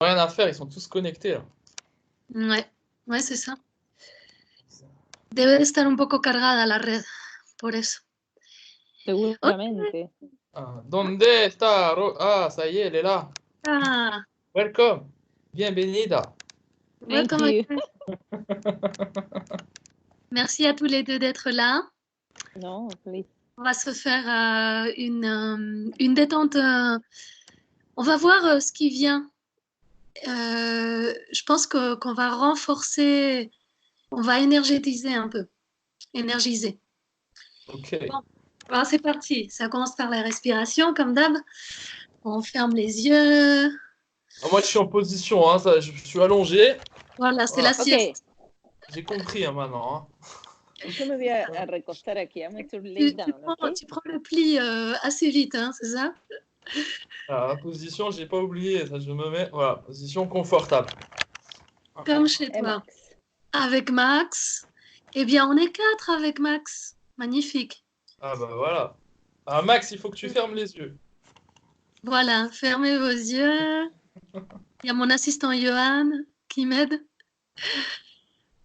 Rien à faire, ils sont tous connectés là. Ouais, c'est ça. Debe de estar un poco cargada la red, por eso. Seguramente. Ah, ¿dónde está? Ah, ça y est, elle est là. Ah, Welcome. Bienvenida. Thank welcome you. again. Merci à tous les deux d'être là. No, please. On va se faire une détente. On va voir ce qui vient. Je pense qu'on va renforcer, on va énergétiser un peu. Énergiser. Ok. Bon, alors c'est parti. Ça commence par la respiration, comme d'hab. On ferme les yeux. Ah, moi, je suis en position, hein, ça, je suis allongé. Voilà, c'est Voilà. la sieste. J'ai compris hein, maintenant. Hein. Yo me voy a recostar aquí. I'm going to lay down, okay? Tu prends le pli assez vite, hein, c'est ça? Alors, la position, j'ai pas oublié. Ça, je me mets. Voilà, position confortable. Comme chez Et toi. Max. Avec Max. Eh bien, on est 4 avec Max. Magnifique. Ah bah voilà. Ah, Max, il faut que tu fermes les yeux. Voilà, fermez vos yeux. Il y a mon assistant Johan qui m'aide.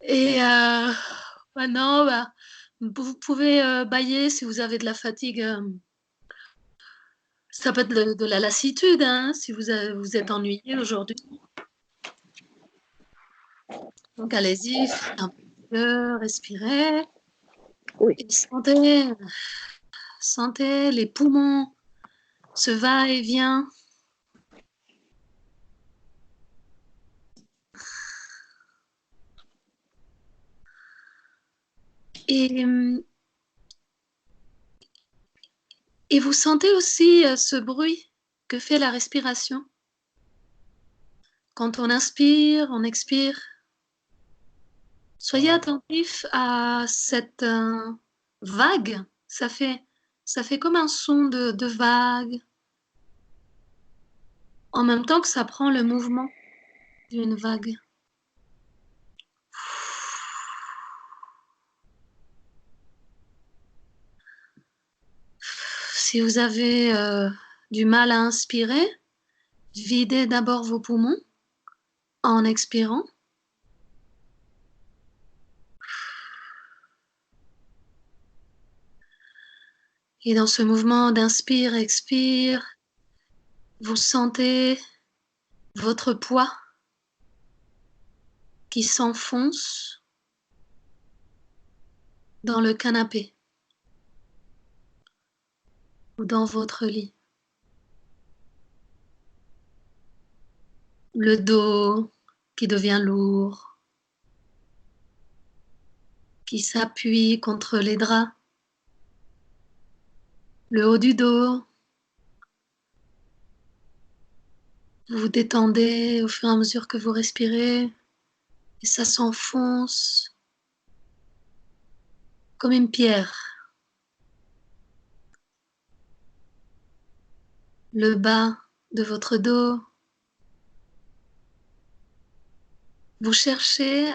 Et maintenant, vous pouvez bâiller si vous avez de la fatigue. Ça peut être de la lassitude, hein, si vous êtes ennuyé aujourd'hui. Donc allez-y, un peu, respirez. Oui. Et sentez les poumons, ce va-et-vient. Et vous sentez aussi ce bruit que fait la respiration. Quand on inspire, on expire. Soyez attentif à cette vague. Ça fait comme un son de vague. En même temps que ça prend le mouvement d'une vague. Si vous avez du mal à inspirer, videz d'abord vos poumons en expirant. Et dans ce mouvement d'inspire-expire, vous sentez votre poids qui s'enfonce dans le canapé ou dans votre lit. Le dos qui devient lourd, qui s'appuie contre les draps. Le haut du dos. Vous vous détendez au fur et à mesure que vous respirez et ça s'enfonce comme une pierre. Le bas de votre dos. Vous cherchez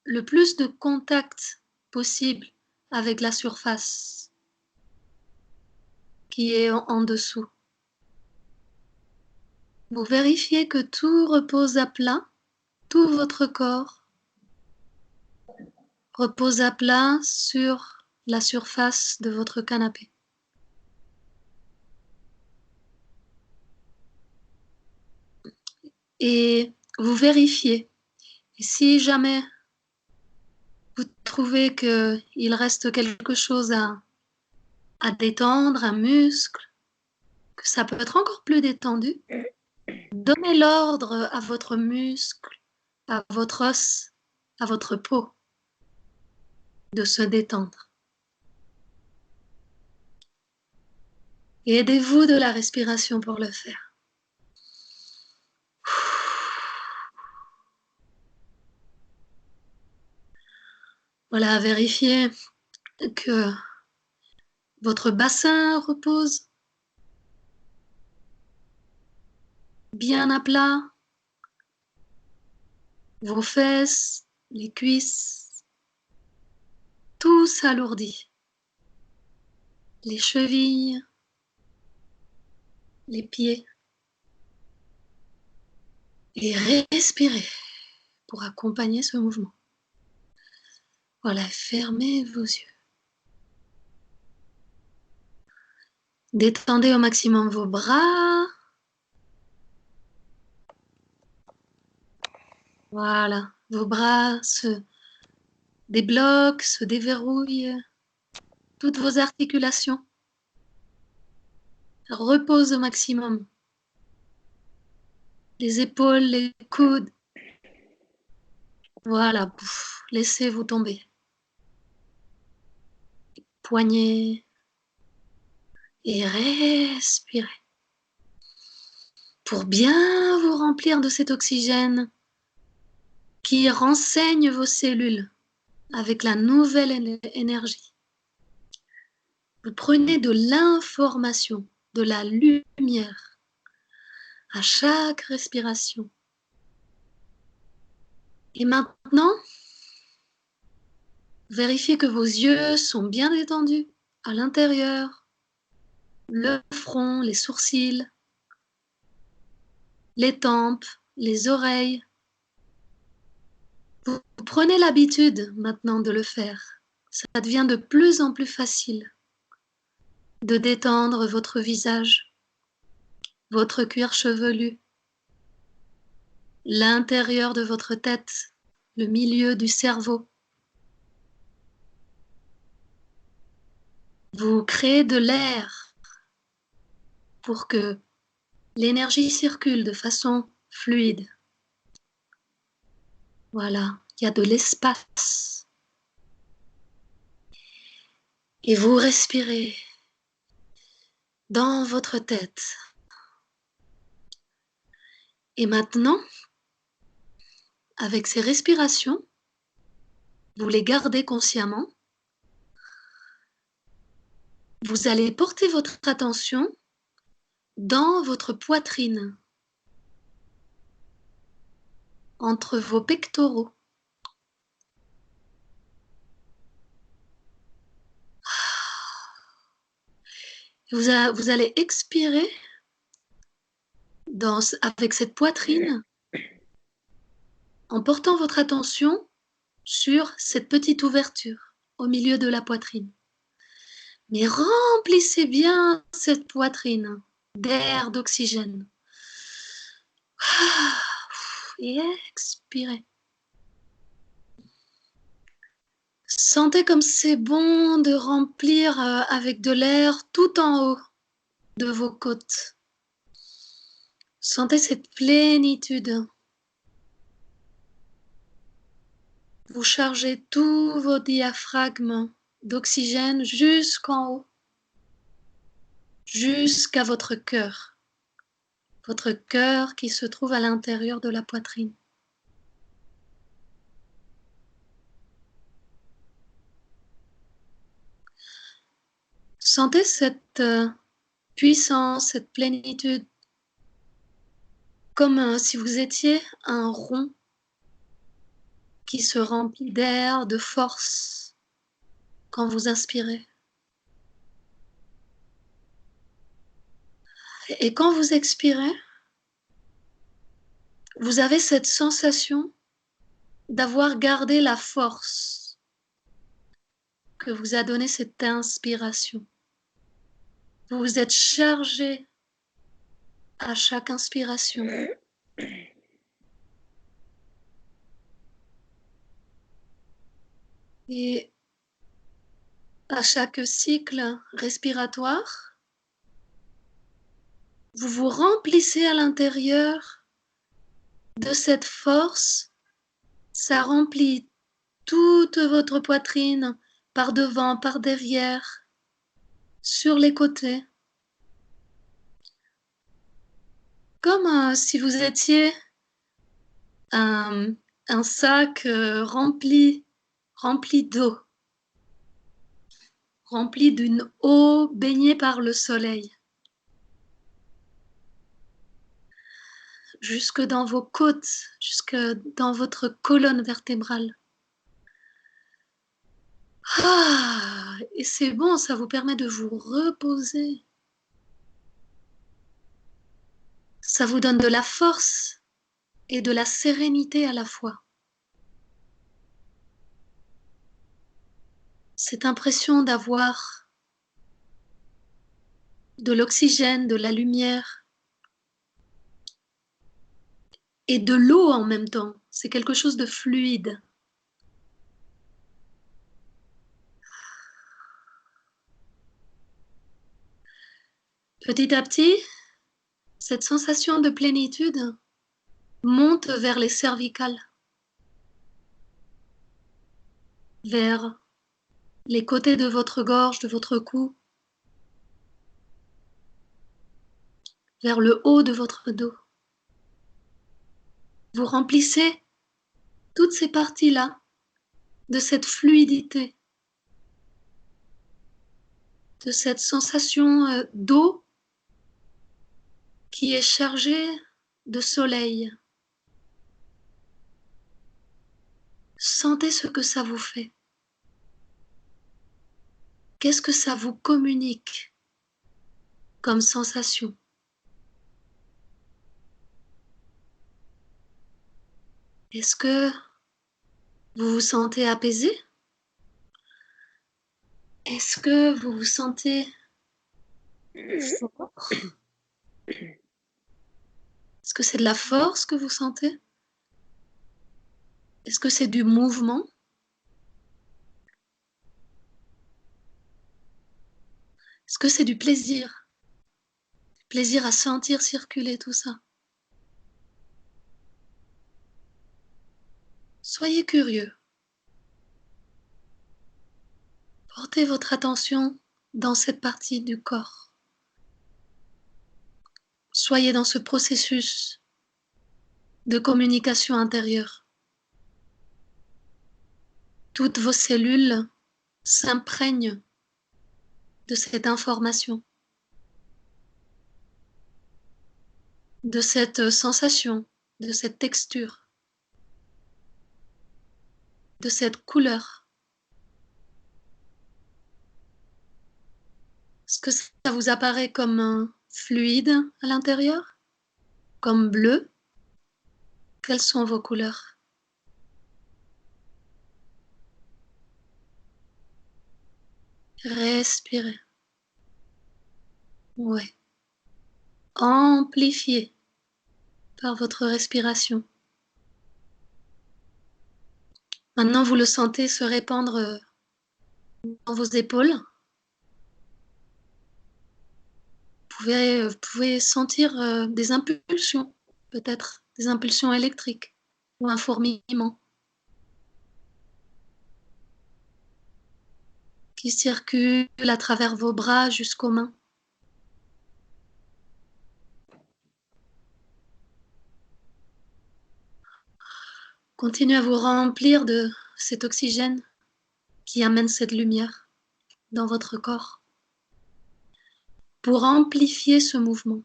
le plus de contact possible avec la surface qui est en dessous. Vous vérifiez que tout repose à plat, tout votre corps repose à plat sur la surface de votre canapé. Et vous vérifiez. Et si jamais vous trouvez qu'il reste quelque chose à détendre, un muscle, que ça peut être encore plus détendu, donnez l'ordre à votre muscle, à votre os, à votre peau de se détendre. Et aidez-vous de la respiration pour le faire. Voilà, vérifiez que votre bassin repose bien à plat, vos fesses, les cuisses, tout s'alourdit. Les chevilles, les pieds. Et respirez pour accompagner ce mouvement. Voilà, fermez vos yeux. Détendez au maximum vos bras. Voilà, vos bras se débloquent, se déverrouillent. Toutes vos articulations reposent au maximum. Les épaules, les coudes. Voilà, laissez-vous tomber. Poignets. Et respirez. Pour bien vous remplir de cet oxygène qui renseigne vos cellules avec la nouvelle énergie. Vous prenez de l'information, de la lumière à chaque respiration. Et maintenant, vérifiez que vos yeux sont bien détendus à l'intérieur, le front, les sourcils, les tempes, les oreilles. Vous prenez l'habitude maintenant de le faire. Ça devient de plus en plus facile de détendre votre visage, votre cuir chevelu, l'intérieur de votre tête, le milieu du cerveau. Vous créez de l'air pour que l'énergie circule de façon fluide. Voilà, il y a de l'espace. Et vous respirez dans votre tête. Et maintenant, avec ces respirations, vous les gardez consciemment. Vous allez porter votre attention dans votre poitrine, entre vos pectoraux. Vous allez expirer avec cette poitrine en portant votre attention sur cette petite ouverture au milieu de la poitrine. Mais remplissez bien cette poitrine d'air, d'oxygène. Et expirez. Sentez comme c'est bon de remplir avec de l'air tout en haut de vos côtes. Sentez cette plénitude. Vous chargez tous vos diaphragmes d'oxygène jusqu'en haut, jusqu'à votre cœur qui se trouve à l'intérieur de la poitrine. Sentez cette puissance, cette plénitude, comme si vous étiez un rond qui se remplit d'air, de force, quand vous inspirez. Et quand vous expirez, vous avez cette sensation d'avoir gardé la force que vous a donnée cette inspiration. Vous vous êtes chargé à chaque inspiration. Et à chaque cycle respiratoire, vous vous remplissez à l'intérieur de cette force. Ça remplit toute votre poitrine, par devant, par derrière, sur les côtés. Comme si vous étiez un sac rempli d'eau, rempli d'une eau baignée par le soleil. Jusque dans vos côtes, jusque dans votre colonne vertébrale. Ah, et c'est bon, ça vous permet de vous reposer. Ça vous donne de la force et de la sérénité à la fois. Cette impression d'avoir de l'oxygène, de la lumière et de l'eau en même temps. C'est quelque chose de fluide. Petit à petit, cette sensation de plénitude monte vers les cervicales, vers les côtés de votre gorge, de votre cou, vers le haut de votre dos. Vous remplissez toutes ces parties-là de cette fluidité, de cette sensation d'eau qui est chargée de soleil. Sentez ce que ça vous fait. Qu'est-ce que ça vous communique comme sensation? Est-ce que vous vous sentez apaisé? Est-ce que vous vous sentez fort? Est-ce que c'est de la force que vous sentez? Est-ce que c'est du mouvement? Est-ce que c'est du plaisir? Plaisir à sentir circuler tout ça? Soyez curieux. Portez votre attention dans cette partie du corps. Soyez dans ce processus de communication intérieure. Toutes vos cellules s'imprègnent de cette information, de cette sensation, de cette texture, de cette couleur. Est-ce que ça vous apparaît comme un fluide à l'intérieur? Comme bleu? Quelles sont vos couleurs? Respirez. Ouais. Amplifiez par votre respiration. Maintenant, vous le sentez se répandre dans vos épaules. Vous pouvez sentir des impulsions, peut-être des impulsions électriques ou un fourmillement qui circule à travers vos bras jusqu'aux mains. Continuez à vous remplir de cet oxygène qui amène cette lumière dans votre corps pour amplifier ce mouvement,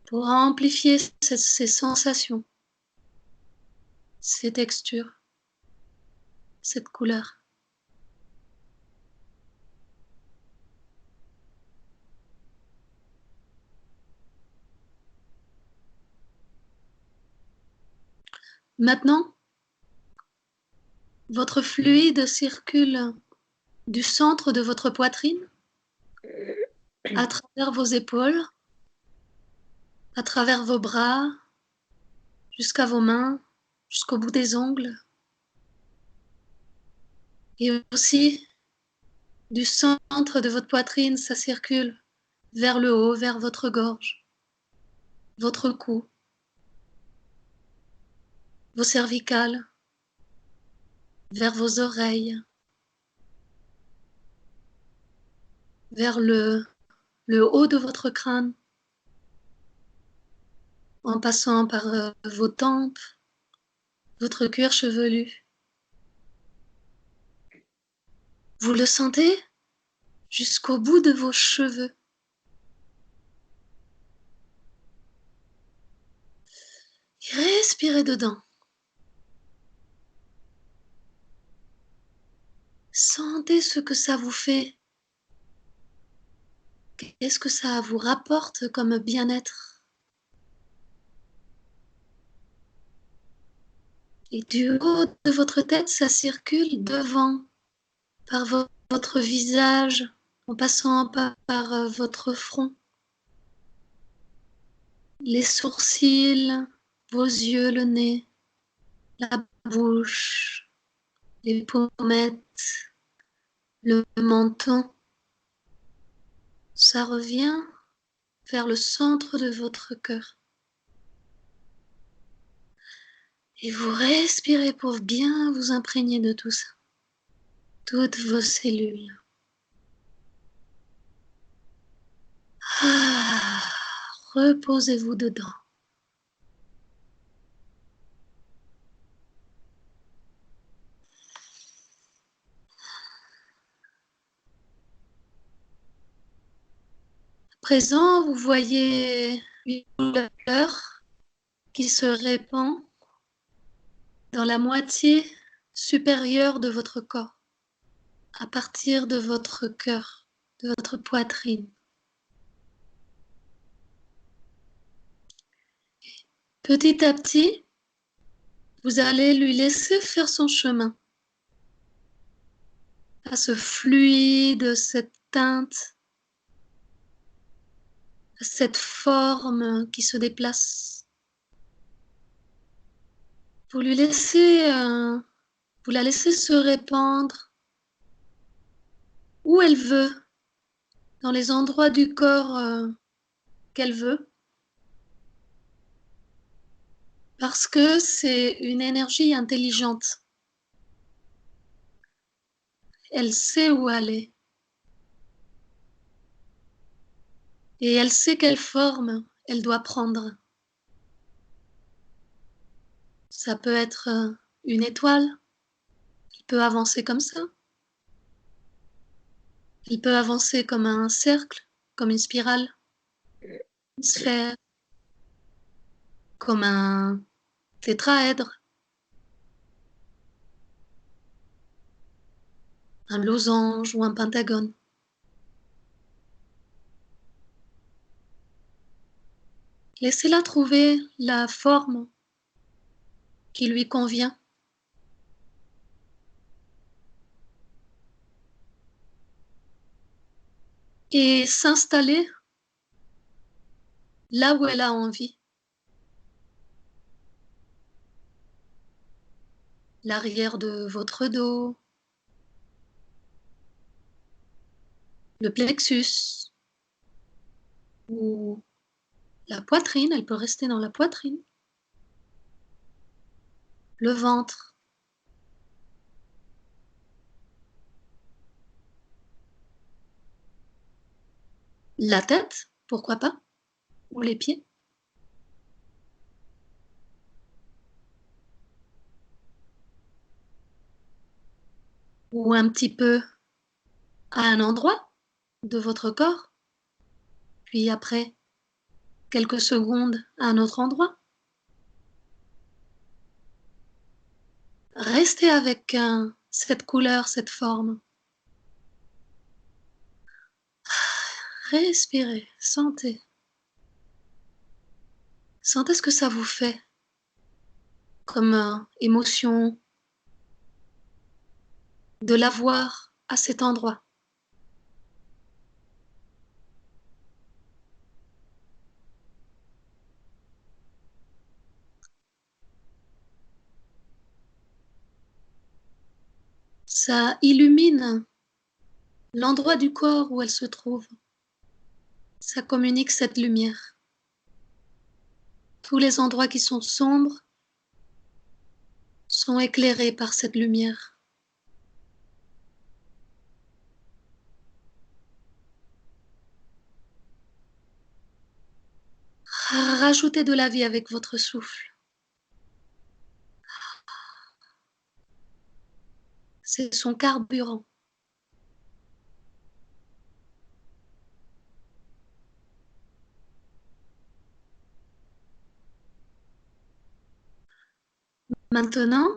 pour amplifier ces sensations, ces textures, cette couleur. Maintenant, votre fluide circule du centre de votre poitrine à travers vos épaules, à travers vos bras, jusqu'à vos mains, jusqu'au bout des ongles. Et aussi, du centre de votre poitrine, ça circule vers le haut, vers votre gorge, votre cou, vos cervicales, vers vos oreilles, vers le haut de votre crâne, en passant par vos tempes, votre cuir chevelu. Vous le sentez jusqu'au bout de vos cheveux. Et respirez dedans. Sentez ce que ça vous fait. Qu'est-ce que ça vous rapporte comme bien-être? Et du haut de votre tête, ça circule devant, par votre visage, en passant par votre front, les sourcils, vos yeux, le nez, la bouche, les pommettes, le menton. Ça revient vers le centre de votre cœur. Et vous respirez pour bien vous imprégner de tout ça. Toutes vos cellules. Ah, reposez-vous dedans. À présent, vous voyez une couleur qui se répand dans la moitié supérieure de votre corps, à partir de votre cœur, de votre poitrine. Petit à petit, vous allez lui laisser faire son chemin, à ce fluide, cette teinte, cette forme qui se déplace. Vous lui laissez, vous la laissez se répandre où elle veut, dans les endroits du corps qu'elle veut, parce que c'est une énergie intelligente. Elle sait où aller. Et elle sait quelle forme elle doit prendre. Ça peut être une étoile, elle peut avancer comme ça. Elle peut avancer comme un cercle, comme une spirale, une sphère, comme un tétraèdre, un losange ou un pentagone. Laissez-la trouver la forme qui lui convient. Et s'installer là où elle a envie. L'arrière de votre dos, le plexus, ou la poitrine, elle peut rester dans la poitrine, le ventre, la tête, pourquoi pas, ou les pieds. Ou un petit peu à un endroit de votre corps, puis après quelques secondes à un autre endroit. Restez avec cette couleur, cette forme. Respirez, sentez. Sentez ce que ça vous fait comme émotion de l'avoir à cet endroit. Ça illumine l'endroit du corps où elle se trouve. Ça communique cette lumière. Tous les endroits qui sont sombres sont éclairés par cette lumière. Rajoutez de la vie avec votre souffle. C'est son carburant. Maintenant,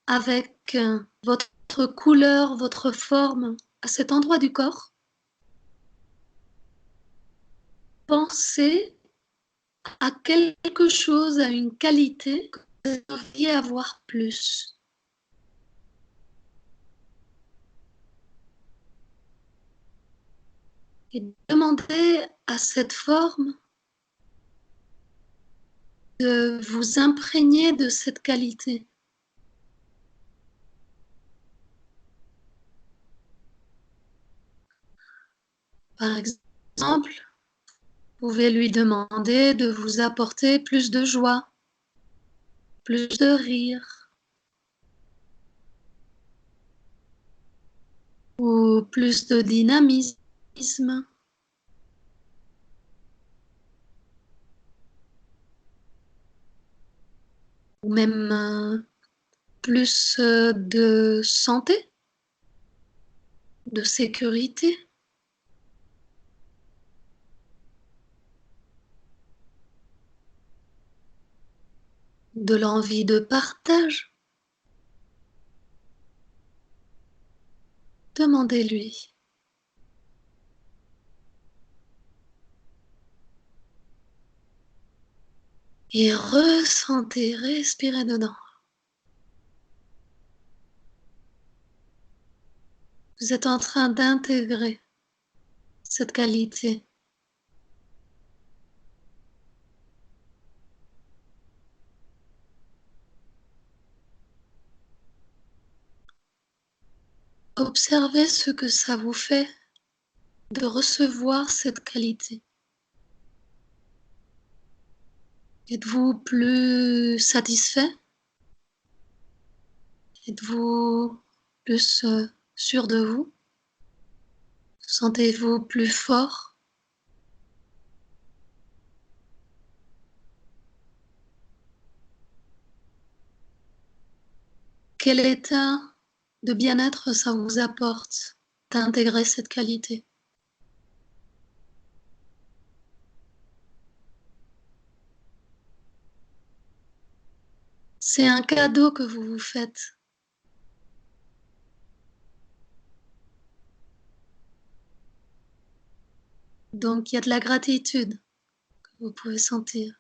avec votre couleur, votre forme à cet endroit du corps, pensez à quelque chose, à une qualité devriez avoir plus. Et demandez à cette forme de vous imprégner de cette qualité. Par exemple, vous pouvez lui demander de vous apporter plus de joie, plus de rire, ou plus de dynamisme. Ou même plus de santé, de sécurité. De l'envie de partage. Demandez-lui. Et ressentez, respirez dedans. Vous êtes en train d'intégrer cette qualité. Observez ce que ça vous fait de recevoir cette qualité. Êtes-vous plus satisfait? Êtes-vous plus sûr de vous? Sentez-vous plus fort? Quel état de bien-être ça vous apporte d'intégrer cette qualité? C'est un cadeau que vous vous faites. Donc il y a de la gratitude que vous pouvez sentir.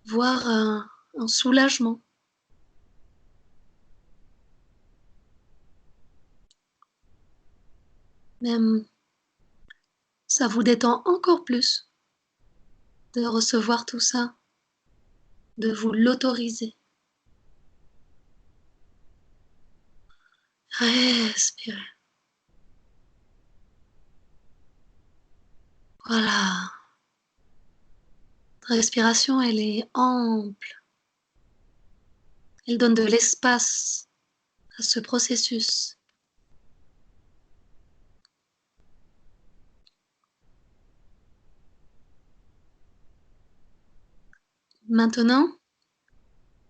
Voire un soulagement. Même ça vous détend encore plus de recevoir tout ça, de vous l'autoriser. Respirez. Voilà. Votre respiration, elle est ample. Elle donne de l'espace à ce processus. Maintenant,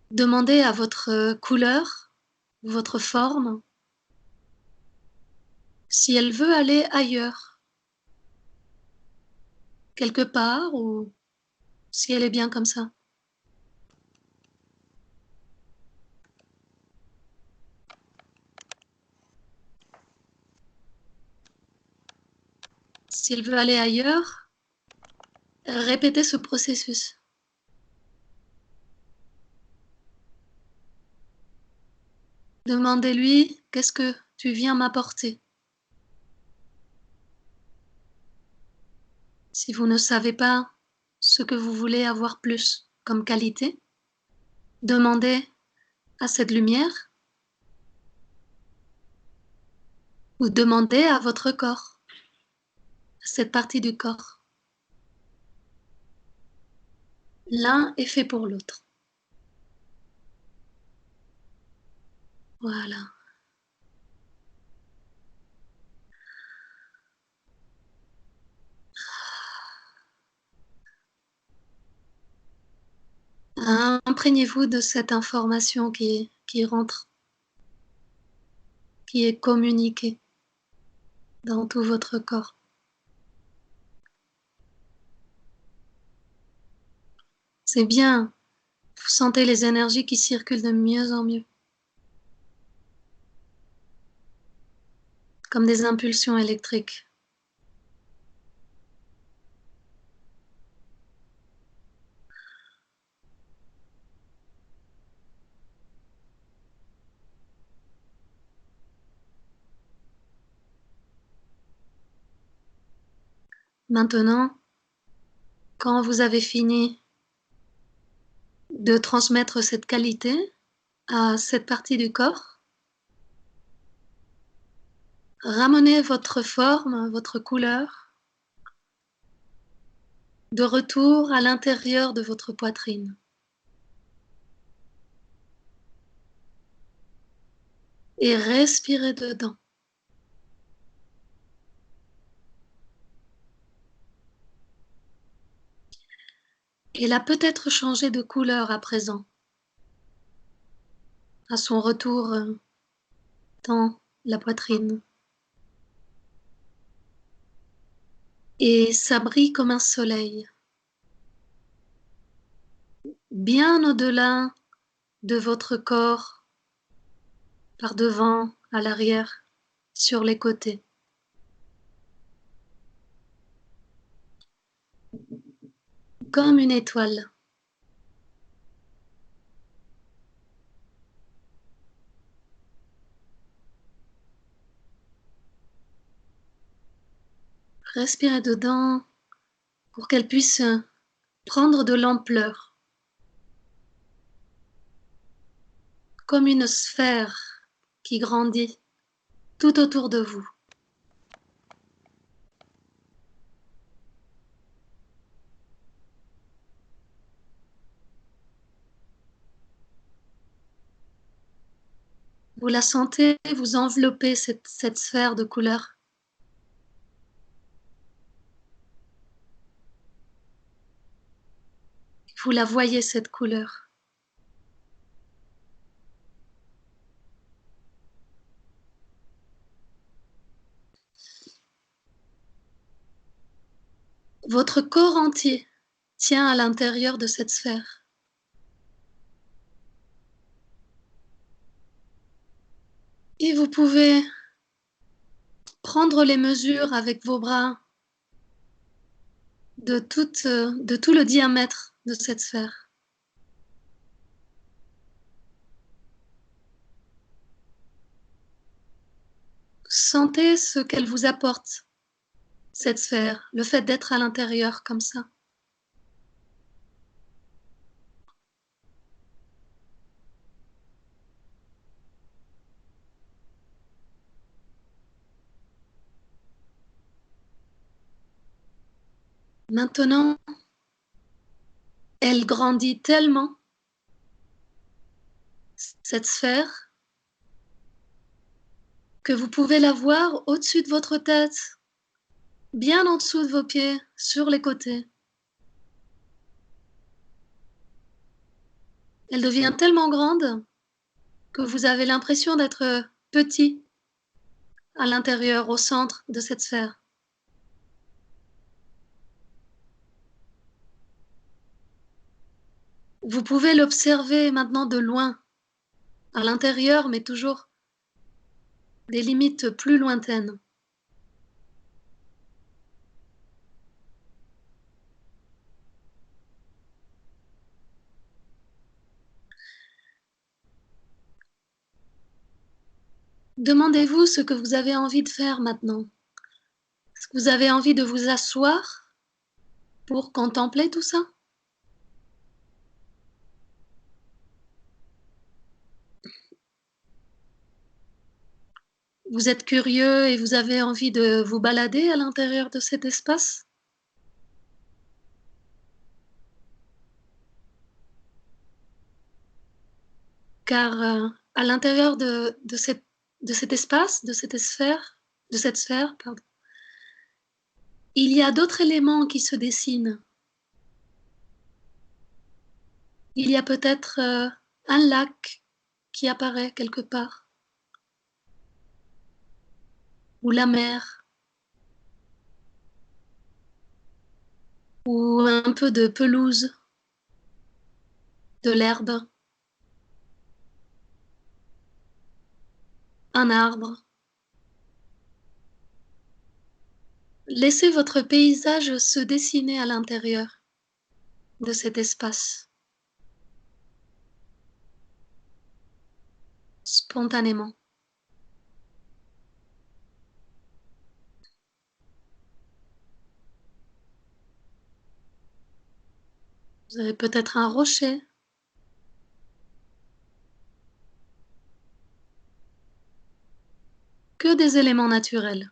demandez à votre couleur, votre forme, si elle veut aller ailleurs, quelque part, ou si elle est bien comme ça. Si elle veut aller ailleurs, répétez ce processus. Demandez-lui, qu'est-ce que tu viens m'apporter? Si vous ne savez pas ce que vous voulez avoir plus comme qualité, demandez à cette lumière ou demandez à votre corps, à cette partie du corps. L'un est fait pour l'autre. Voilà. Imprégnez-vous de cette information qui rentre, qui est communiquée dans tout votre corps. C'est bien, vous sentez les énergies qui circulent de mieux en mieux. comme des impulsions électriques. Maintenant, quand vous avez fini de transmettre cette qualité à cette partie du corps, ramenez votre forme, votre couleur de retour à l'intérieur de votre poitrine. Et respirez dedans. Elle a peut-être changé de couleur à présent, à son retour dans la poitrine. Et ça brille comme un soleil, bien au-delà de votre corps, par devant, à l'arrière, sur les côtés. Comme une étoile. Respirez dedans pour qu'elle puisse prendre de l'ampleur, comme une sphère qui grandit tout autour de vous. Vous la sentez vous envelopper cette sphère de couleur. Vous la voyez, cette couleur. Votre corps entier tient à l'intérieur de cette sphère. Et vous pouvez prendre les mesures avec vos bras de tout le diamètre de cette sphère. Sentez ce qu'elle vous apporte, cette sphère, le fait d'être à l'intérieur comme ça. Maintenant, elle grandit tellement, cette sphère, que vous pouvez la voir au-dessus de votre tête, bien en dessous de vos pieds, sur les côtés. Elle devient tellement grande que vous avez l'impression d'être petit à l'intérieur, au centre de cette sphère. Vous pouvez l'observer maintenant de loin, à l'intérieur, mais toujours des limites plus lointaines. Demandez-vous ce que vous avez envie de faire maintenant. Est-ce que vous avez envie de vous asseoir pour contempler tout ça? Vous êtes curieux et vous avez envie de vous balader à l'intérieur de cet espace? Car à l'intérieur de cet espace, de cette sphère, pardon, il y a d'autres éléments qui se dessinent. Il y a peut-être un lac qui apparaît quelque part, ou la mer, ou un peu de pelouse, de l'herbe, un arbre. Laissez votre paysage se dessiner à l'intérieur de cet espace, spontanément. Vous avez peut-être un rocher, que des éléments naturels.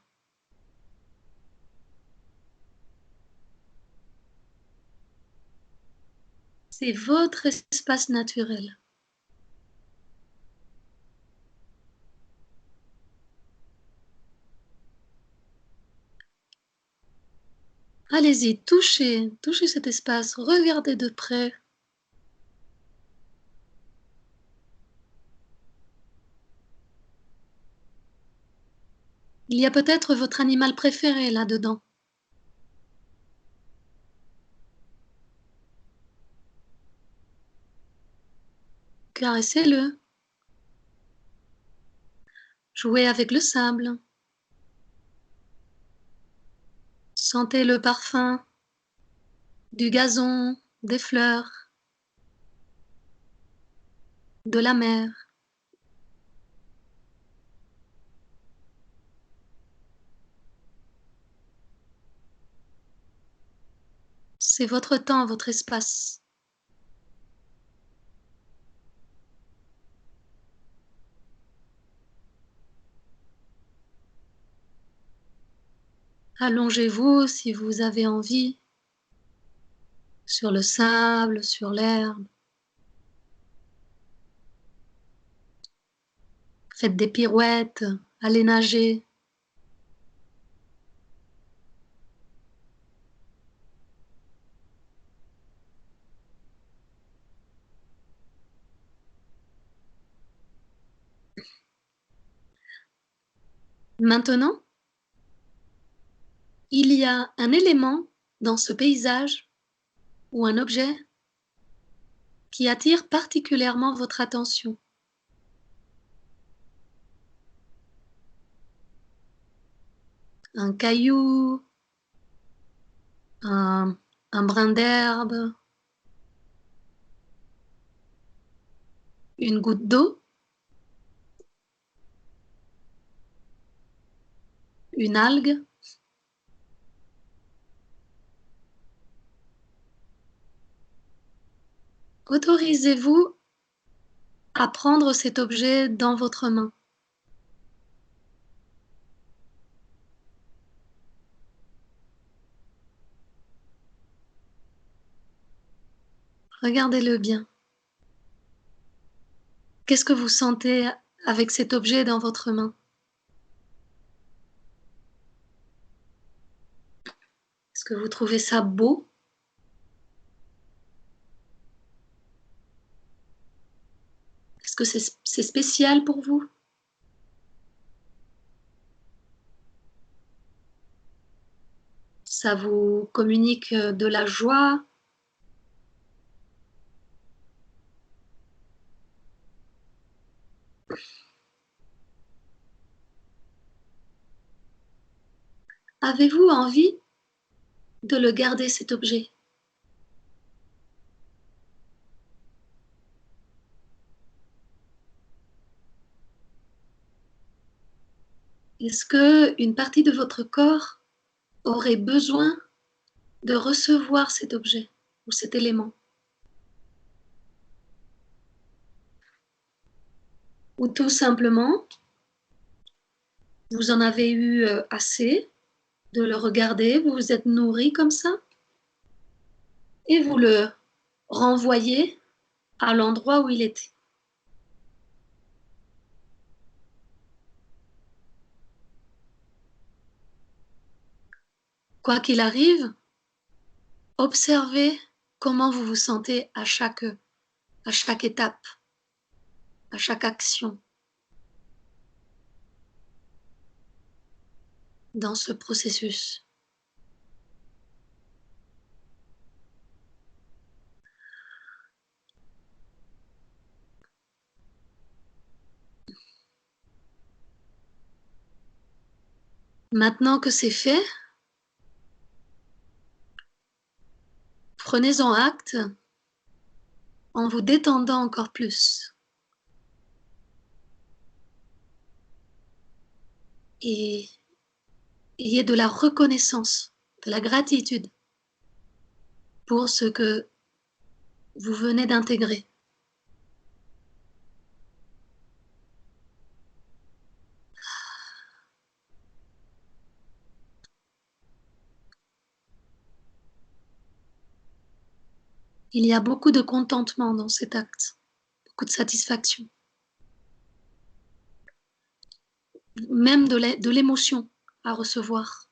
C'est votre espace naturel. Allez-y, touchez cet espace, regardez de près. Il y a peut-être votre animal préféré là-dedans. Caressez-le. Jouez avec le sable. Sentez le parfum du gazon, des fleurs, de la mer. C'est votre temps, votre espace. Allongez-vous si vous avez envie, sur le sable, sur l'herbe. Faites des pirouettes, allez nager. Maintenant, il y a un élément dans ce paysage ou un objet qui attire particulièrement votre attention. Un caillou, un, un brin d'herbe, une goutte d'eau, une algue. Autorisez-vous à prendre cet objet dans votre main. Regardez-le bien. Qu'est-ce que vous sentez avec cet objet dans votre main? Est-ce que vous trouvez ça beau? Est-ce que c'est spécial pour vous? Ça vous communique de la joie? Avez-vous envie de le garder, cet objet? Est-ce qu'une partie de votre corps aurait besoin de recevoir cet objet ou cet élément? Ou tout simplement, vous en avez eu assez de le regarder, vous vous êtes nourri comme ça, et vous le renvoyez à l'endroit où il était. Quoi qu'il arrive, observez comment vous vous sentez à chaque étape, à chaque action dans ce processus. Maintenant que c'est fait, prenez-en acte en vous détendant encore plus. Et ayez de la reconnaissance, de la gratitude pour ce que vous venez d'intégrer. Il y a beaucoup de contentement dans cet acte, beaucoup de satisfaction, même de l'émotion à recevoir.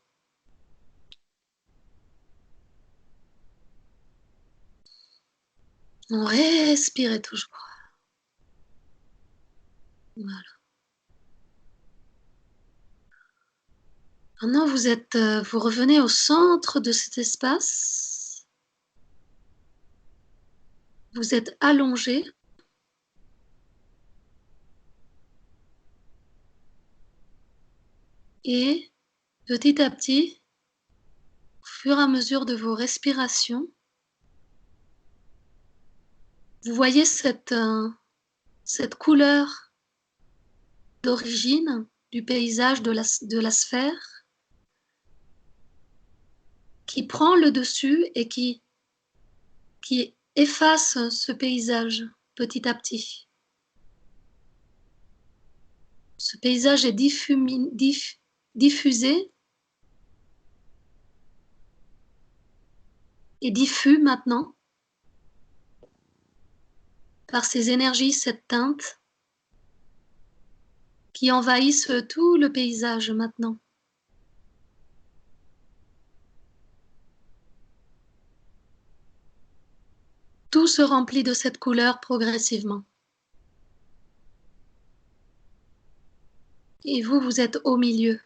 On respire toujours. Voilà. Maintenant, vous revenez au centre de cet espace. Vous êtes allongé. Et petit à petit, au fur et à mesure de vos respirations, vous voyez cette couleur d'origine du paysage de la sphère qui prend le dessus et qui efface ce paysage petit à petit. Ce paysage est diffusé et diffus maintenant par ces énergies, cette teinte qui envahissent tout le paysage maintenant. Tout se remplit de cette couleur progressivement. Et vous, vous êtes au milieu.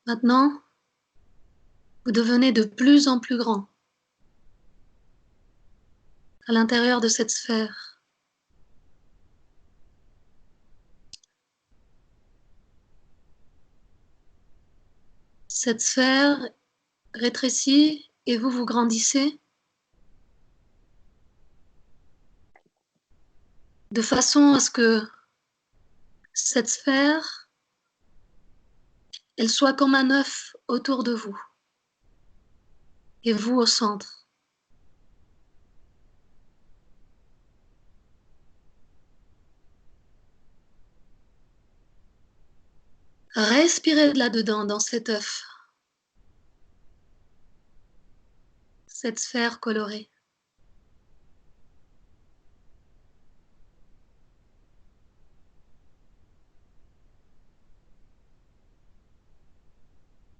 Maintenant, vous devenez de plus en plus grand à l'intérieur de cette sphère. Cette sphère rétrécit et vous, vous grandissez de façon à ce que cette sphère, elle soit comme un œuf autour de vous et vous au centre. Respirez de là-dedans, dans cet œuf, cette sphère colorée.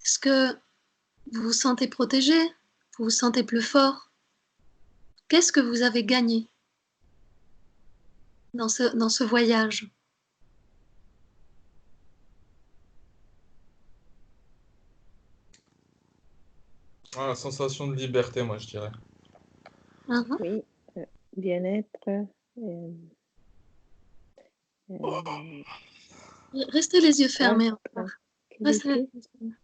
Est-ce que vous vous sentez protégé? Vous vous sentez plus fort? Qu'est-ce que vous avez gagné dans ce voyage? Ah, la sensation de liberté, moi, je dirais. Oui, bien-être. Restez les yeux fermés encore. Restez les Tranquillité. yeux fermés.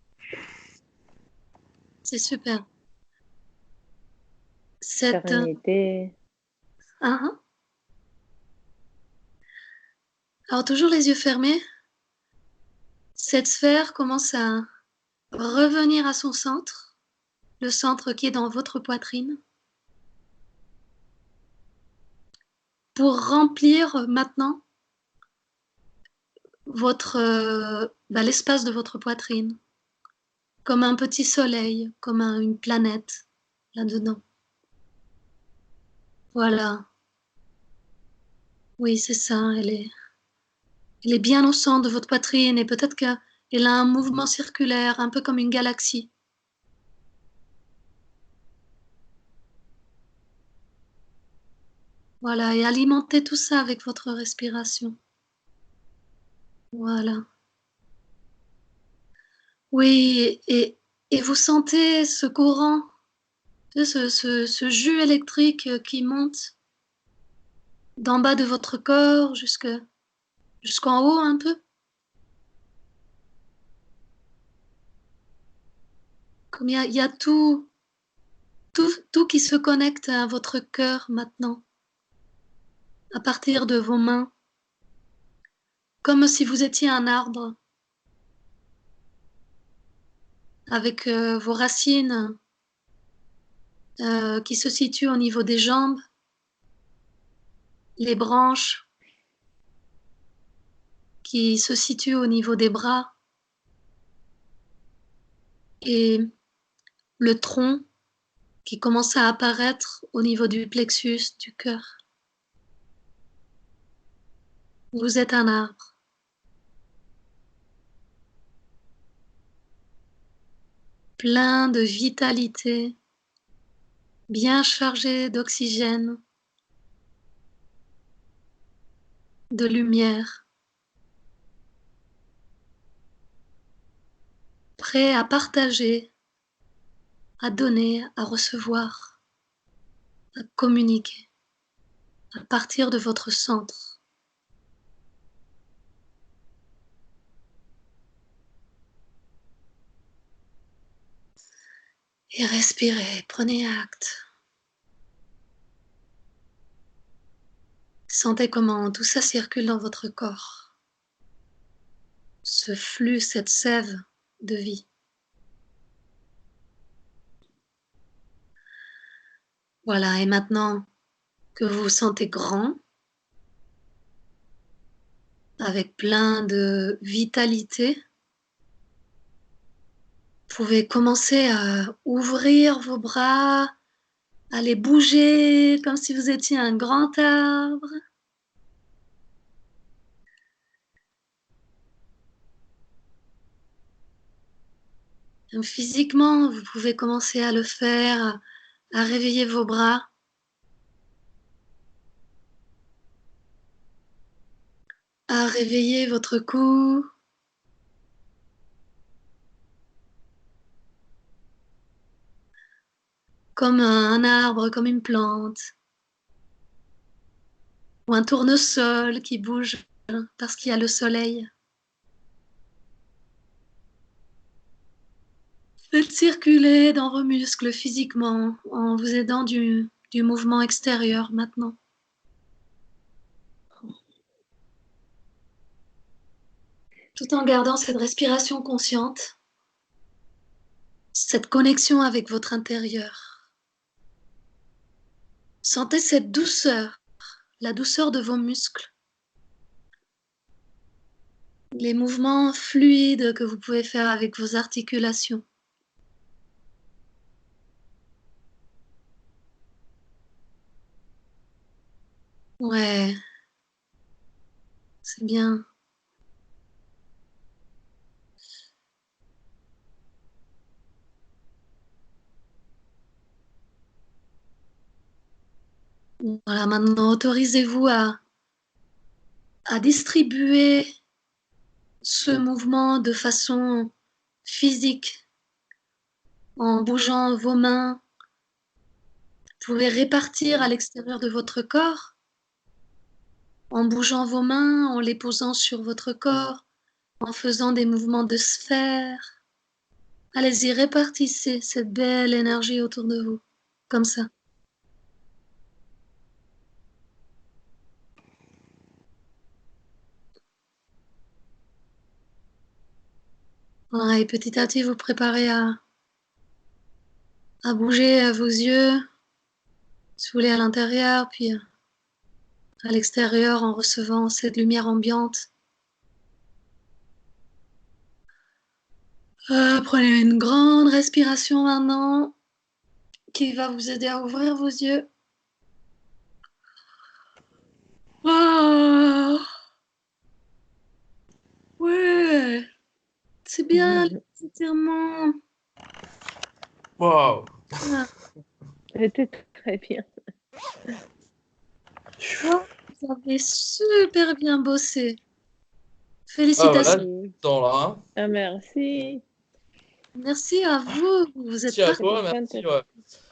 C'est super. Sérénité. Alors, toujours les yeux fermés, cette sphère commence à revenir à son centre, le centre qui est dans votre poitrine, pour remplir maintenant l'espace de votre poitrine, comme un petit soleil, comme une planète là-dedans. Voilà. Oui, c'est ça, elle est bien au centre de votre poitrine et peut-être qu'elle a un mouvement circulaire, un peu comme une galaxie. Voilà, et alimentez tout ça avec votre respiration. Voilà. Oui, et vous sentez ce courant, ce jus électrique qui monte d'en bas de votre corps jusqu'en haut un peu. Comme il y a tout qui se connecte à votre cœur maintenant, à partir de vos mains, comme si vous étiez un arbre, avec vos racines qui se situent au niveau des jambes, les branches qui se situent au niveau des bras, et le tronc qui commence à apparaître au niveau du plexus du cœur. Vous êtes un arbre. Plein de vitalité, bien chargé d'oxygène, de lumière, prêt à partager, à donner, à recevoir, à communiquer, à partir de votre centre. Et respirez, prenez acte. Sentez comment tout ça circule dans votre corps. Ce flux, cette sève de vie. Voilà, et maintenant que vous vous sentez grand, avec plein de vitalité, vous pouvez commencer à ouvrir vos bras, à les bouger comme si vous étiez un grand arbre. Donc, physiquement, vous pouvez commencer à le faire, à réveiller vos bras. À réveiller votre cou. Comme un arbre, comme une plante. Ou un tournesol qui bouge parce qu'il y a le soleil. Faites circuler dans vos muscles physiquement en vous aidant du mouvement extérieur maintenant. Tout en gardant cette respiration consciente, cette connexion avec votre intérieur. Sentez cette douceur, la douceur de vos muscles. Les mouvements fluides que vous pouvez faire avec vos articulations. Ouais, c'est bien. Voilà, maintenant autorisez-vous à distribuer ce mouvement de façon physique en bougeant vos mains. Vous pouvez répartir à l'extérieur de votre corps en bougeant vos mains, en les posant sur votre corps, en faisant des mouvements de sphère. Allez-y, répartissez cette belle énergie autour de vous, comme ça. Voilà, et petit à petit, vous préparez à bouger vos yeux, si vous voulez, à l'intérieur, puis à l'extérieur en recevant cette lumière ambiante. Prenez une grande respiration maintenant qui va vous aider à ouvrir vos yeux. Oh, ouais, c'est bien l'étirement. Waouh! Ah, C'était très bien. oh, vous avez super bien bossé. Ah, Félicitations. voilà, dans là. Hein. Ah, merci. Merci à vous. Vous êtes Merci à parfait. toi, C'était merci. fantastique. Ouais.